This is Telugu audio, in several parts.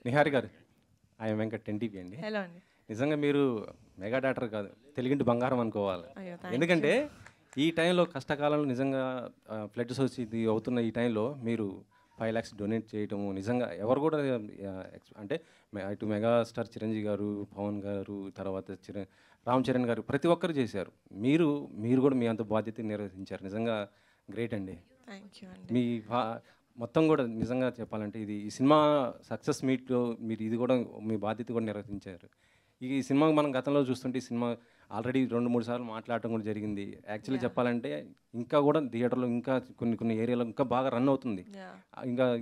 నిహారి గారు, ఐఎమ్ వెంకట్ 10 అండి. హలో అండి. నిజంగా మీరు మెగా డాక్టర్ కాదు, తెలుగింటి బంగారం అనుకోవాలి. అయ్యో, థ్యాంక్ ఎందుకంటే ఈ టైంలో కష్టకాలంలో నిజంగా ఫ్లడ్స్ వచ్చి ఇది అవుతున్న ఈ టైంలో మీరు 5 lakhs డొనేట్ చేయటము నిజంగా ఎవరు కూడా అంటే ఇటు మెగాస్టార్ చిరంజీవి గారు, పవన్ గారు, తర్వాత రామ్ చరణ్ గారు ప్రతి ఒక్కరు చేశారు. మీరు కూడా మీ అంత బాధ్యత నిర్వహించారు. నిజంగా గ్రేట్ అండి. థ్యాంక్ యూ అండి. మీ మొత్తం కూడా నిజంగా చెప్పాలంటే ఈ సినిమా సక్సెస్ మీట్లో మీరు ఇది కూడా మీ బాధ్యత కూడా నిర్వహించారు. ఈ సినిమా మనం గతంలో చూస్తుంటే ఈ సినిమా ఆల్రెడీ 2-3 సార్లు మాట్లాడటం కూడా జరిగింది. యాక్చువల్లీ చెప్పాలంటే ఇంకా కూడా థియేటర్లో ఇంకా కొన్ని ఏరియాలో ఇంకా బాగా రన్ అవుతుంది.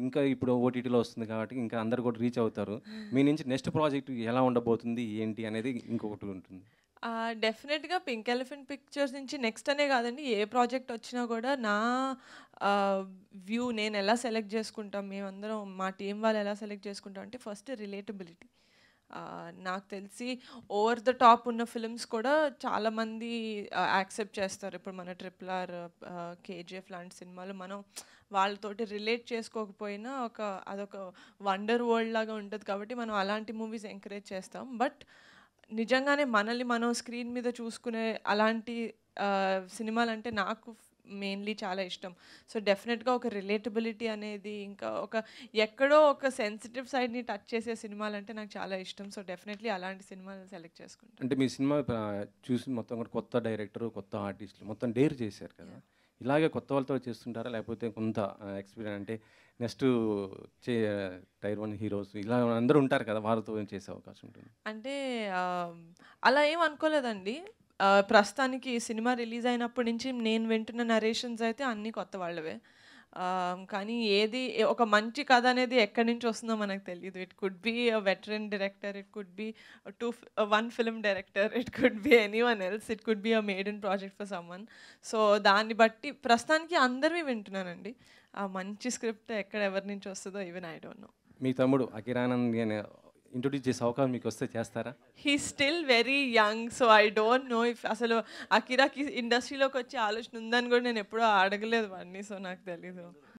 ఇంకా ఇప్పుడు ఓటీటీలో వస్తుంది కాబట్టి ఇంకా అందరు కూడా రీచ్ అవుతారు. మీ నుంచి నెక్స్ట్ ప్రాజెక్ట్ ఎలా ఉండబోతుంది ఏంటి అనేది ఇంకొకటి ఉంటుంది. డెఫినెట్గా పింక్ ఎలిఫెంట్ పిక్చర్స్ నుంచి నెక్స్ట్ అనే కాదండి, ఏ ప్రాజెక్ట్ వచ్చినా కూడా నా వ్యూ నేను ఎలా సెలెక్ట్ చేసుకుంటాం, మేమందరం మా టీం వాళ్ళు ఎలా సెలెక్ట్ చేసుకుంటాం అంటే ఫస్ట్ రిలేటబిలిటీ. నాకు తెలిసి ఓవర్ ద టాప్ ఉన్న ఫిల్మ్స్ కూడా చాలామంది యాక్సెప్ట్ చేస్తారు. ఇప్పుడు మన RRR, KGF లాంటి సినిమాలు మనం వాళ్ళతోటి రిలేట్ చేసుకోకపోయినా అదొక వండర్ వరల్డ్ లాగా ఉంటుంది కాబట్టి మనం అలాంటి మూవీస్ ఎంకరేజ్ చేస్తాం. బట్ నిజంగానే మనల్ని మనం స్క్రీన్ మీద చూసుకునే అలాంటి సినిమాలంటే నాకు మెయిన్లీ చాలా ఇష్టం. సో డెఫినెట్గా ఒక రిలేటబిలిటీ అనేది, ఇంకా ఎక్కడో ఒక సెన్సిటివ్ సైడ్ని టచ్ చేసే సినిమాలంటే నాకు చాలా ఇష్టం. సో డెఫినెట్లీ అలాంటి సినిమాలు సెలెక్ట్ చేసుకుంటాను. అంటే మీ సినిమా చూసి మొత్తం కూడా కొత్త డైరెక్టర్, కొత్త ఆర్టిస్టులు మొత్తం డేర్ చేశారు కదా. ఇలాగే కొత్త వాళ్ళతో చేస్తుంటారా, లేకపోతే కొంత ఎక్స్పీరియన్స్ అంటే నెక్స్ట్ టైర్ 1 హీరోస్ ఇలా అందరూ ఉంటారు కదా, వారితో చేసే అవకాశం ఉంటుంది? అంటే అలా ఏం అనుకోలేదండి. ప్రస్తుతానికి సినిమా రిలీజ్ అయినప్పటి నుంచి నేను వింటున్న నరేషన్స్ అయితే అన్నీ కొత్త వాళ్ళవే. కానీ ఒక మంచి కథ అనేది ఎక్కడి నుంచి వస్తుందో మనకు తెలియదు. It could be a veteran director, it could be 1 film director, it could be anyone else, it could be a made in project for someone. So దాన్ని బట్టి ప్రస్తుతానికి అందరివి వింటున్నానండి. ఆ మంచి స్క్రిప్ట్ ఎవరి నుంచి వస్తుందో ఈవెన్ ఐ డోంట్ నో. మీ తమ్ముడు అకిరానంద్ ఇంట్రొడ్యూస్ చేసే అవకాశం మీకు వస్తే చేస్తారా? He still very young, so I don't know if అసలు అకిరాకి ఇండస్ట్రీలోకి వచ్చే ఆలోచన ఉందని కూడా నేను ఎప్పుడూ అడగలేదు వాడిని. సో నాకు తెలీదు.